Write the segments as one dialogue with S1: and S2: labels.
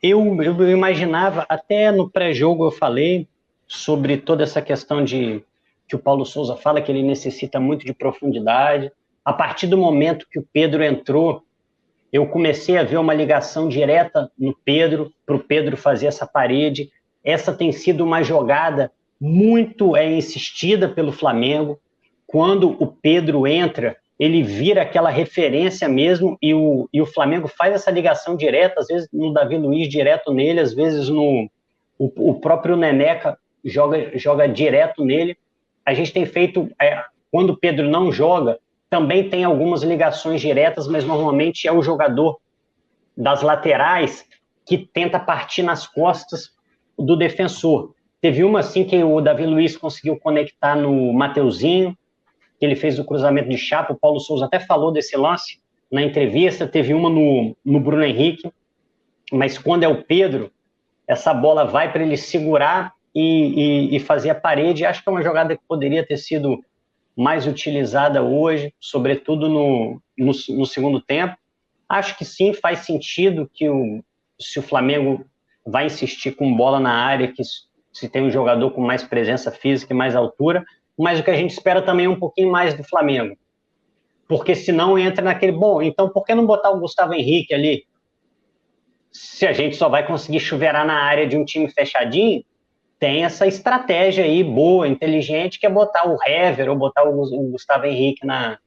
S1: eu imaginava, até no pré-jogo eu falei sobre toda essa questão de que o Paulo Souza fala que ele necessita muito de profundidade. A partir do momento que o Pedro entrou, eu comecei a ver uma ligação direta no Pedro, para o Pedro fazer essa parede. Essa tem sido uma jogada muito insistida pelo Flamengo. Quando o Pedro entra, ele vira aquela referência mesmo e o Flamengo faz essa ligação direta, às vezes no Davi Luiz direto nele, às vezes o próprio Neneca joga direto nele. A gente tem feito, quando o Pedro não joga, também tem algumas ligações diretas, mas normalmente é o jogador das laterais que tenta partir nas costas do defensor. Teve uma assim que o Davi Luiz conseguiu conectar no Mateuzinho, que ele fez o cruzamento de chapa, o Paulo Souza até falou desse lance na entrevista, teve uma no Bruno Henrique, mas quando é o Pedro, essa bola vai para ele segurar e fazer a parede. Acho que é uma jogada que poderia ter sido mais utilizada hoje, sobretudo no segundo tempo. Acho que sim, faz sentido que se o Flamengo vai insistir com bola na área, que se tem um jogador com mais presença física e mais altura, mas o que a gente espera também é um pouquinho mais do Flamengo. Porque senão entra naquele, bom, então por que não botar o Gustavo Henrique ali? Se a gente só vai conseguir chuveirar na área de um time fechadinho, tem essa estratégia aí boa, inteligente, que é botar o Hever ou botar o Gustavo Henrique na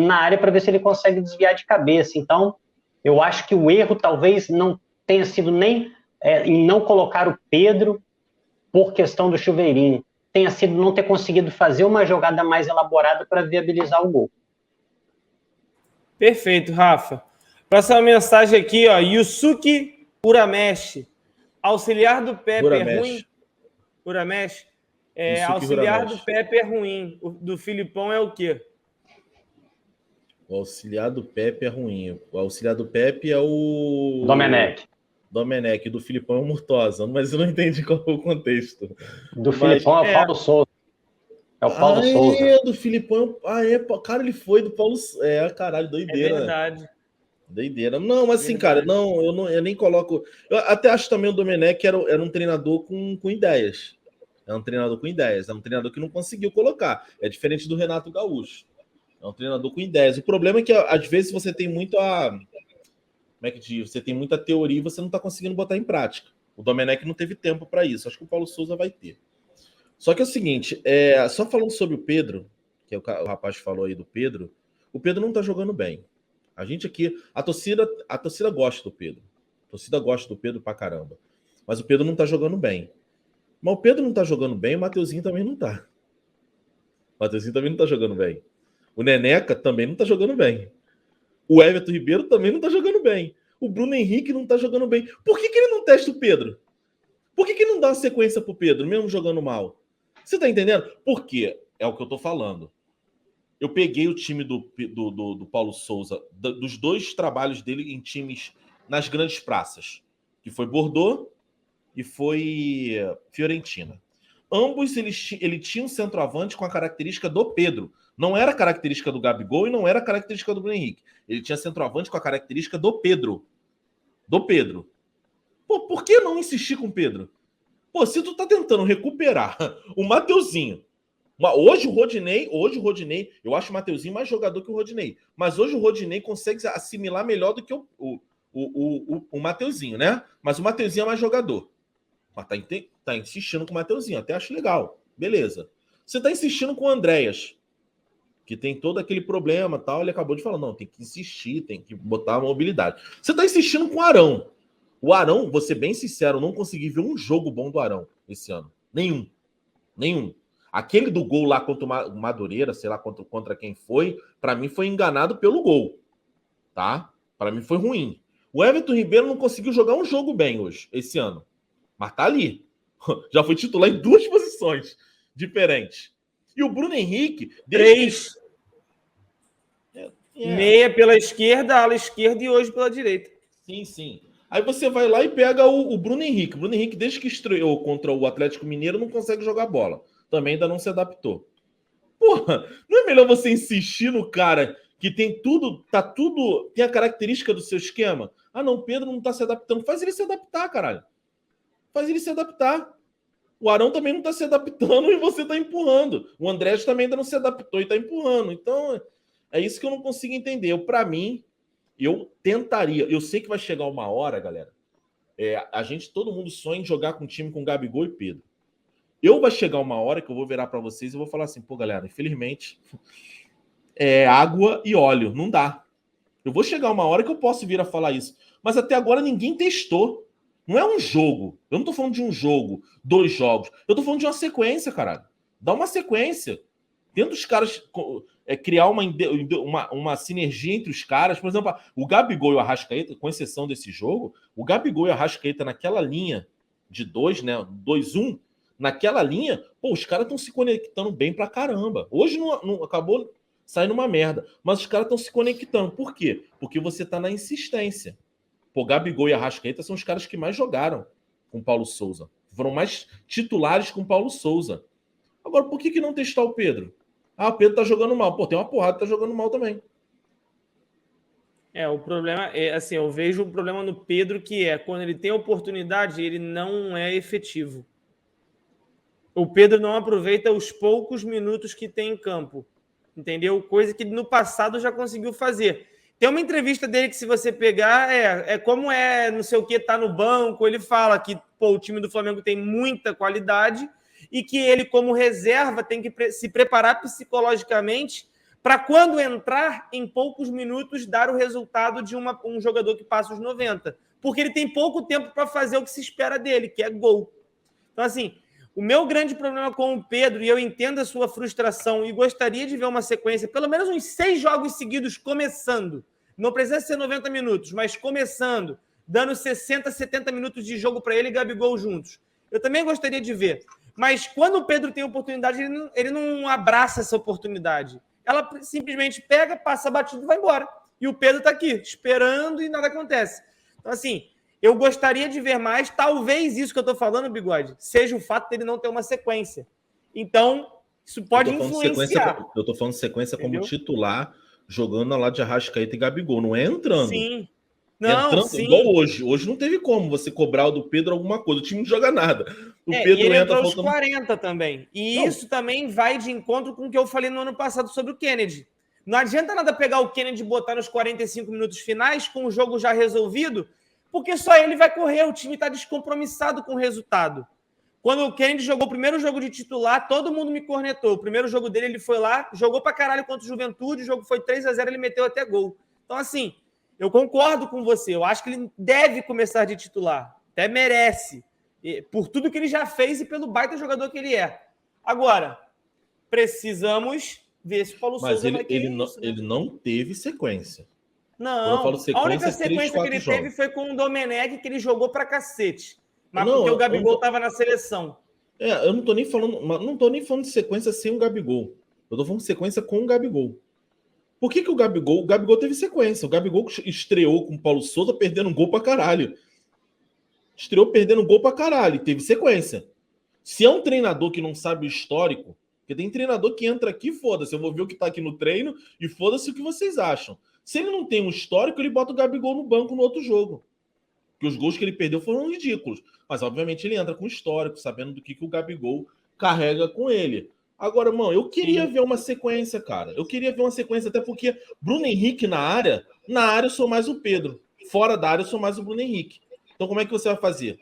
S1: área para ver se ele consegue desviar de cabeça. Então, eu acho que o erro talvez não tenha sido nem em não colocar o Pedro por questão do chuveirinho, tenha sido não ter conseguido fazer uma jogada mais elaborada para viabilizar o gol.
S2: Perfeito, Rafa. Próxima mensagem aqui, ó, Yusuke Urameshi. Auxiliar do Pepe é ruim? Urameshi? Auxiliar do Pepe é ruim. O do Filipão é o quê?
S3: O auxiliar do Pepe é ruim. O auxiliar do Pepe é o... Domenech. Do Filipão é o Murtosa. Mas eu não entendi qual é o contexto.
S1: Filipão é o Paulo Souza. É o Paulo Souza.
S3: Do Filipão. Cara, ele foi do Paulo... caralho, doideira.
S2: É verdade.
S3: Doideira. Não, mas assim, cara, eu nem coloco... Eu até acho também o Domenech era um treinador com ideias. É um treinador com ideias. É um treinador que não conseguiu colocar. É diferente do Renato Gaúcho. É um treinador com ideias. O problema é que, às vezes, você tem muito Como é que diz? Você tem muita teoria e você não está conseguindo botar em prática. O Domenech não teve tempo para isso. Acho que o Paulo Souza vai ter. Só que é o seguinte, só falando sobre o Pedro, que o rapaz falou aí do Pedro, o Pedro não está jogando bem. A gente aqui, a torcida gosta do Pedro. A torcida gosta do Pedro pra caramba. Mas o Pedro não está jogando bem. Mas o Pedro não está jogando bem, o Mateuzinho também não está. O Mateuzinho também não está jogando bem. O Neneca também não está jogando bem. O Everton Ribeiro também não está jogando bem. O Bruno Henrique não está jogando bem. Por que ele não testa o Pedro? Por que ele não dá uma sequência pro Pedro, mesmo jogando mal? Você tá entendendo? Porque é o que eu tô falando. Eu peguei o time do Paulo Souza, dos dois trabalhos dele em times nas grandes praças, que foi Bordeaux e foi Fiorentina. Ambos ele tinha um centroavante com a característica do Pedro. Não era característica do Gabigol e não era característica do Bruno Henrique. Ele tinha centroavante com a característica do Pedro. Do Pedro. Pô, por que não insistir com o Pedro? Pô, se tu tá tentando recuperar o Mateuzinho. Hoje o Rodinei, eu acho o Mateuzinho mais jogador que o Rodinei. Mas hoje o Rodinei consegue assimilar melhor do que o Mateuzinho, né? Mas o Mateuzinho é mais jogador. Mas tá insistindo com o Mateuzinho, até acho legal. Beleza. Você tá insistindo com o Andréas, que tem todo aquele problema tal. Ele acabou de falar, não, tem que insistir, tem que botar a mobilidade. Você tá insistindo com o Arão. O Arão, vou ser bem sincero, eu não consegui ver um jogo bom do Arão esse ano. Nenhum. Aquele do gol lá contra o Madureira, sei lá contra quem foi, para mim foi enganado pelo gol. Tá? Para mim foi ruim. O Everton Ribeiro não conseguiu jogar um jogo bem hoje, esse ano. Mas tá ali. Já foi titular em 2 posições diferentes. E o Bruno Henrique...
S2: 3. Meia pela esquerda, ala esquerda e hoje pela direita.
S3: Sim. Aí você vai lá e pega o Bruno Henrique. O Bruno Henrique, desde que estreou contra o Atlético Mineiro, não consegue jogar bola. Também ainda não se adaptou. Porra, não é melhor você insistir no cara que tem tudo, tem a característica do seu esquema? Ah, não, o Pedro não tá se adaptando. Faz ele se adaptar, caralho. Faz ele se adaptar. O Arão também não tá se adaptando e você tá empurrando. O Andrés também ainda não se adaptou e tá empurrando. Então, é isso que eu não consigo entender. Para mim, eu tentaria. Eu sei que vai chegar uma hora, galera. Todo mundo sonha em jogar com um time com Gabigol e Pedro. Vai chegar uma hora que eu vou virar para vocês e vou falar assim, pô, galera, infelizmente, água e óleo. Não dá. Eu vou chegar uma hora que eu posso vir a falar isso. Mas até agora ninguém testou. Não é um jogo. Eu não tô falando de um jogo, 2 jogos. Eu tô falando de uma sequência, caralho. Dá uma sequência. Tenta os caras criar uma sinergia entre os caras. Por exemplo, o Gabigol e o Arrascaeta, com exceção desse jogo, o Gabigol e o Arrascaeta naquela linha de 2, né? 2-1, naquela linha, pô, os caras estão se conectando bem pra caramba. Hoje não acabou saindo uma merda, mas os caras estão se conectando. Por quê? Porque você tá na insistência. Pô, Gabigol e Arrascaeta são os caras que mais jogaram com o Paulo Souza. Foram mais titulares com o Paulo Souza. Agora, por que não testar o Pedro? Ah, o Pedro tá jogando mal. Pô, tem uma porrada que tá jogando mal também.
S2: O problema é, assim, eu vejo um problema no Pedro que quando ele tem oportunidade, ele não é efetivo. O Pedro não aproveita os poucos minutos que tem em campo. Entendeu? Coisa que no passado já conseguiu fazer. Tem uma entrevista dele que, se você pegar, como não sei o que, tá no banco. Ele fala que o time do Flamengo tem muita qualidade e que ele, como reserva, tem que se preparar psicologicamente para, quando entrar, em poucos minutos, dar o resultado de um jogador que passa os 90. Porque ele tem pouco tempo para fazer o que se espera dele, que é gol. Então, assim, o meu grande problema com o Pedro, e eu entendo a sua frustração e gostaria de ver uma sequência, pelo menos uns 6 jogos seguidos começando. Não precisa ser 90 minutos, mas começando, dando 60, 70 minutos de jogo para ele e Gabigol juntos. Eu também gostaria de ver. Mas quando o Pedro tem oportunidade, ele não abraça essa oportunidade. Ela simplesmente pega, passa batido e vai embora. E o Pedro está aqui, esperando, e nada acontece. Então, assim, eu gostaria de ver mais. Talvez isso que eu estou falando, Bigode, seja o fato dele não ter uma sequência. Então, isso pode influenciar.
S3: Eu estou falando de sequência, entendeu? Como titular, jogando lá de Arrascaeta e Gabigol. Não é entrando.
S2: Sim. Não,
S3: entrando,
S2: sim.
S3: Igual hoje. Hoje não teve como você cobrar o do Pedro alguma coisa. O time não joga nada. O Pedro
S2: e ele entrou aos 40 também. E
S3: não.
S2: Isso também vai de encontro com o que eu falei no ano passado sobre o Kennedy. Não adianta nada pegar o Kennedy e botar nos 45 minutos finais com o jogo já resolvido, porque só ele vai correr. O time está descompromissado com o resultado. Quando o Kennedy jogou o primeiro jogo de titular, todo mundo me cornetou. O primeiro jogo dele, ele foi lá, jogou pra caralho contra o Juventude, o jogo foi 3-0, ele meteu até gol. Então, assim, eu concordo com você. Eu acho que ele deve começar de titular. Até merece. Por tudo que ele já fez e pelo baita jogador que ele é. Agora, precisamos ver se o Paulo Souza vai querer isso, né?
S3: Ele não teve sequência.
S2: Não, a única sequência que ele teve foi com o Domenech, que ele jogou pra cacete. Mas porque o Gabigol estava na seleção.
S3: Eu não tô nem falando de sequência sem o Gabigol. Eu tô falando de sequência com o Gabigol. Por que o Gabigol teve sequência? O Gabigol estreou com o Paulo Souza perdendo um gol pra caralho. Estreou perdendo gol pra caralho e teve sequência. Se é um treinador que não sabe o histórico, porque tem treinador que entra aqui, foda-se, eu vou ver o que tá aqui no treino e foda-se o que vocês acham. Se ele não tem um histórico, ele bota o Gabigol no banco no outro jogo. Porque os gols que ele perdeu foram ridículos. Mas, obviamente, ele entra com histórico, sabendo do que o Gabigol carrega com ele. Agora, mano, eu queria ver uma sequência, cara. Eu queria ver uma sequência, até porque Bruno Henrique na área eu sou mais o Pedro. Fora da área, eu sou mais o Bruno Henrique. Então, como é que você vai fazer?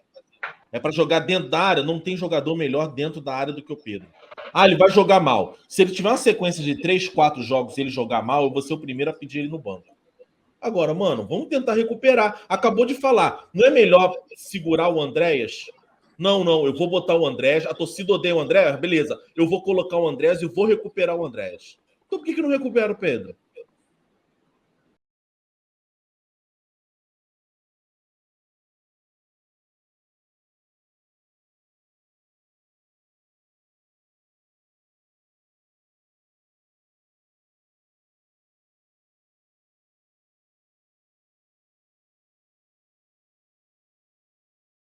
S3: É para jogar dentro da área? Não tem jogador melhor dentro da área do que o Pedro. Ah, ele vai jogar mal. Se ele tiver uma sequência de 3, 4 jogos e ele jogar mal, eu vou ser o primeiro a pedir ele no banco. Agora, mano, vamos tentar recuperar. Acabou de falar. Não é melhor segurar o Andréas? Não, eu vou botar o Andréas. A torcida odeia o Andréas? Beleza. Eu vou colocar o Andréas e vou recuperar o Andréas. Então por que não recupera o Pedro?